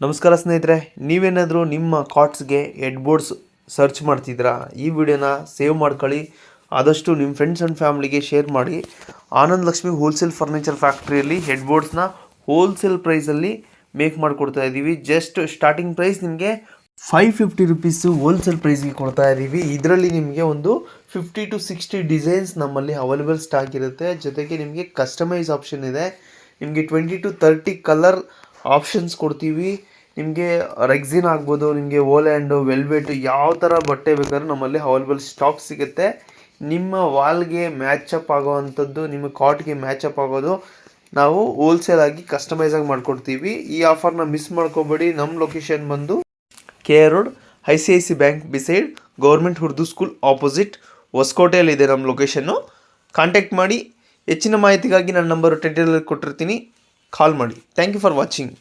ನಮಸ್ಕಾರ ಸ್ನೇಹಿತರೆ, ನೀವೇನಾದರೂ ನಿಮ್ಮ ಕಾರ್ಟ್ಸ್ಗೆ ಹೆಡ್ಬೋರ್ಡ್ಸ್ ಸರ್ಚ್ ಮಾಡ್ತಿದ್ದೀರಾ? ಈ ವಿಡಿಯೋನ ಸೇವ್ ಮಾಡ್ಕೊಳ್ಳಿ. ಆದಷ್ಟು ನಿಮ್ಮ ಫ್ರೆಂಡ್ಸ್ ಆ್ಯಂಡ್ ಫ್ಯಾಮಿಲಿಗೆ ಶೇರ್ ಮಾಡಿ. ಆನಂದ್ ಲಕ್ಷ್ಮಿ ಹೋಲ್ಸೇಲ್ ಫರ್ನಿಚರ್ ಫ್ಯಾಕ್ಟ್ರಿಯಲ್ಲಿ ಹೆಡ್ಬೋರ್ಡ್ಸ್ನ ಹೋಲ್ಸೇಲ್ ಪ್ರೈಸಲ್ಲಿ ಮೇಕ್ ಮಾಡಿಕೊಡ್ತಾ ಇದ್ದೀವಿ. ಜಸ್ಟ್ ಸ್ಟಾರ್ಟಿಂಗ್ ಪ್ರೈಸ್ ನಿಮಗೆ 550 ರುಪೀಸು ಹೋಲ್ಸೇಲ್ ಪ್ರೈಸ್ಗೆ ಕೊಡ್ತಾ ಇದ್ದೀವಿ. ಇದರಲ್ಲಿ ನಿಮಗೆ ಒಂದು 50 to 60 ಡಿಸೈನ್ಸ್ ನಮ್ಮಲ್ಲಿ ಅವೈಲೇಬಲ್ ಸ್ಟಾಕ್ ಇರುತ್ತೆ. ಜೊತೆಗೆ ನಿಮಗೆ ಕಸ್ಟಮೈಸ್ ಆಪ್ಷನ್ ಇದೆ. ನಿಮಗೆ 20 to 30 ಕಲರ್ ಆಪ್ಷನ್ಸ್ ಕೊಡ್ತೀವಿ. ನಿಮಗೆ ರೆಕ್ಸಿನ್ ಆಗ್ಬೋದು, ನಿಮಗೆ ಓಲ್ಯಾಂಡು, ವೆಲ್ವೆಟ್, ಯಾವ ಥರ ಬಟ್ಟೆ ಬೇಕಾದ್ರೂ ನಮ್ಮಲ್ಲಿ ಅವೈಲೇಬಲ್ ಸ್ಟಾಕ್ ಸಿಗುತ್ತೆ. ನಿಮ್ಮ ವಾಲ್ಗೆ ಮ್ಯಾಚಪ್ ಆಗೋವಂಥದ್ದು, ನಿಮ್ಮ ಕಾಟ್ಗೆ ಮ್ಯಾಚಪ್ ಆಗೋದು ನಾವು ಹೋಲ್ಸೇಲಾಗಿ ಕಸ್ಟಮೈಸಾಗಿ ಮಾಡಿಕೊಡ್ತೀವಿ. ಈ ಆಫರ್ನ ಮಿಸ್ ಮಾಡ್ಕೋಬೇಡಿ. ನಮ್ಮ ಲೊಕೇಶನ್ ಬಂದು KR road, ICICI bank beside government Urdu school opposite ಹೊಸಕೋಟೆಯಲ್ಲಿದೆ ನಮ್ಮ ಲೊಕೇಶನ್ನು. ಕಾಂಟ್ಯಾಕ್ಟ್ ಮಾಡಿ. ಹೆಚ್ಚಿನ ಮಾಹಿತಿಗಾಗಿ ನನ್ನ ನಂಬರು ಟೈಟಲಲ್ಲಿ ಕೊಟ್ಟಿರ್ತೀನಿ, ಕಾಲ್ ಮಾಡಿ. Thank you for watching.